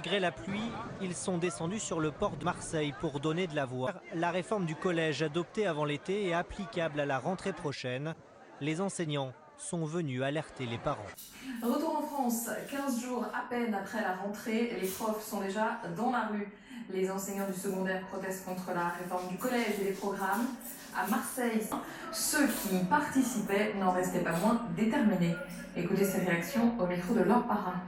Malgré la pluie, ils sont descendus sur le port de Marseille pour donner de la voix. La réforme du collège adoptée avant l'été est applicable à la rentrée prochaine. Les enseignants sont venus alerter les parents. Retour en France, 15 jours à peine après la rentrée, les profs sont déjà dans la rue. Les enseignants du secondaire protestent contre la réforme du collège et des programmes. À Marseille, ceux qui y participaient n'en restaient pas moins déterminés. Écoutez ces réactions au micro de leur parrain.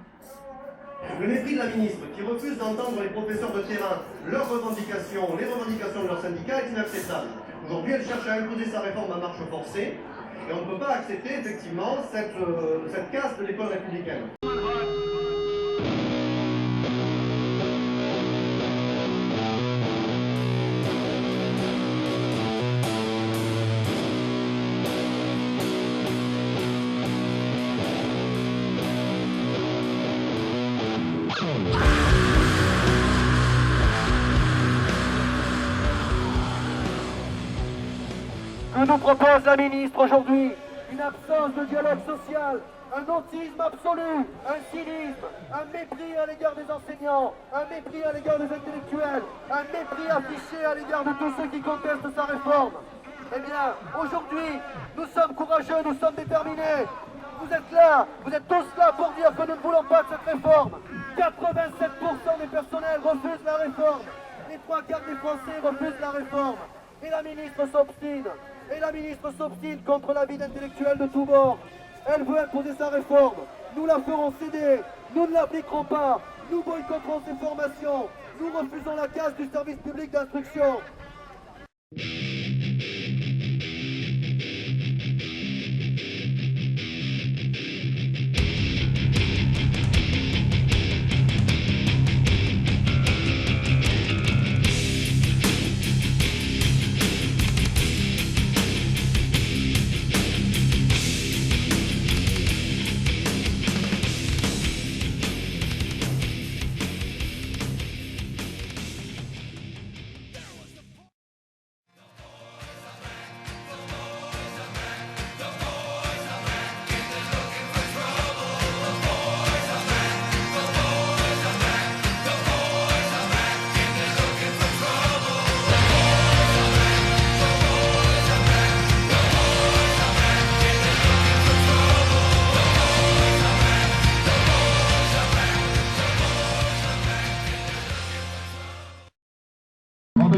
Le mépris de la ministre qui refuse d'entendre les professeurs de terrain, leurs revendications, les revendications de leurs syndicats est inacceptable. Aujourd'hui, elle cherche à imposer sa réforme à marche forcée et on ne peut pas accepter effectivement cette casse de l'école républicaine. Que nous propose la ministre aujourd'hui? Une absence de dialogue social, un autisme absolu, un cynisme, un mépris à l'égard des enseignants, un mépris à l'égard des intellectuels, un mépris affiché à l'égard de tous ceux qui contestent sa réforme. Eh bien, aujourd'hui, nous sommes courageux, nous sommes déterminés. Vous êtes là, vous êtes tous là pour dire que nous ne voulons pas de cette réforme. 87% des personnels refusent la réforme. Les 3/4 des Français refusent la réforme. Et la ministre s'obstine. Et la ministre s'obstine contre l'avis d'intellectuels de tous bords. Elle veut imposer sa réforme. Nous la ferons céder. Nous ne l'appliquerons pas. Nous boycotterons ces formations. Nous refusons la casse du service public d'instruction.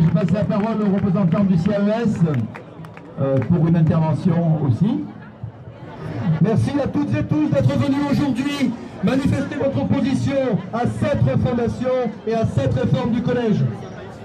Je passe la parole au représentant du CAES pour une intervention aussi. Merci à toutes et tous d'être venus aujourd'hui manifester votre opposition à cette refondation et à cette réforme du collège.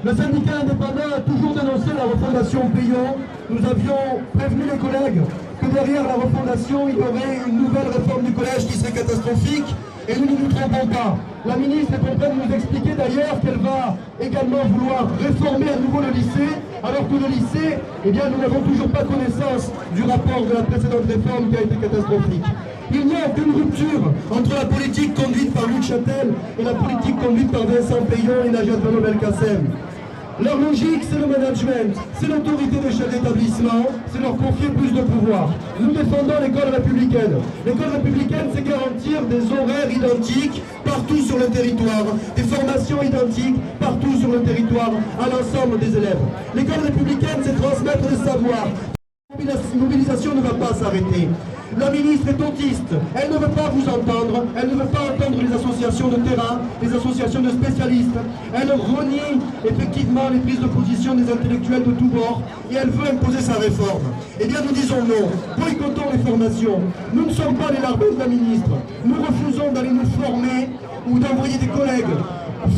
Le syndicat indépendant a toujours dénoncé la refondation Payon. Nous avions prévenu les collègues que derrière la refondation, il y aurait une nouvelle réforme du collège qui serait catastrophique. Et nous ne nous trompons pas. La ministre est en train de nous expliquer d'ailleurs qu'elle va également vouloir réformer à nouveau le lycée, alors que le lycée, eh bien, nous n'avons toujours pas connaissance du rapport de la précédente réforme qui a été catastrophique. Il n'y a aucune rupture entre la politique conduite par Luc Châtel et la politique conduite par Vincent Payon et Najat Vallaud-Belkacem. Leur logique, c'est le management, c'est l'autorité des chefs d'établissement, c'est leur confier plus de pouvoir. Nous défendons l'école républicaine. L'école républicaine, c'est garantir des horaires identiques partout sur le territoire, des formations identiques partout sur le territoire à l'ensemble des élèves. L'école républicaine, c'est transmettre le savoir. La mobilisation ne va pas s'arrêter. La ministre est autiste, elle ne veut pas vous entendre, elle ne veut pas entendre les associations de terrain, les associations de spécialistes. Elle renie effectivement les prises de position des intellectuels de tous bords et elle veut imposer sa réforme. Eh bien nous disons non, boycottons les formations. Nous ne sommes pas les larbins de la ministre. Nous refusons d'aller nous former ou d'envoyer des collègues.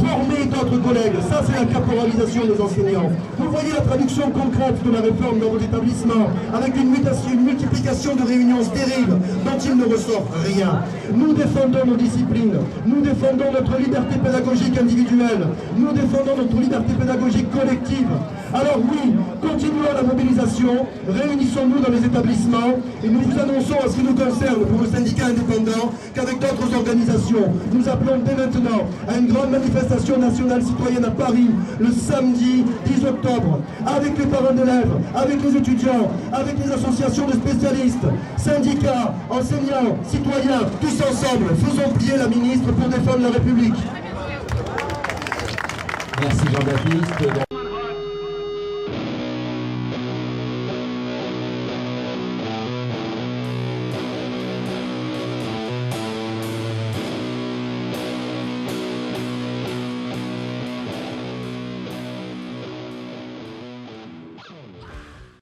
Former d'autres collègues, ça c'est la caporalisation des enseignants. Vous voyez la traduction concrète de la réforme dans vos établissements, avec une multiplication de réunions stériles dont il ne ressort rien. Nous défendons nos disciplines, nous défendons notre liberté pédagogique individuelle, nous défendons notre liberté pédagogique collective. Alors oui, continuons la mobilisation, réunissons-nous dans les établissements et nous vous annonçons en ce qui nous concerne pour le syndicat indépendant qu'avec d'autres organisations, nous appelons dès maintenant à une grande manifestation nationale citoyenne à Paris le samedi 10 octobre avec les parents d'élèves, avec les étudiants, avec les associations de spécialistes, syndicats, enseignants, citoyens, tous ensemble, faisons plier la ministre pour défendre la République. Merci Jean-Baptiste.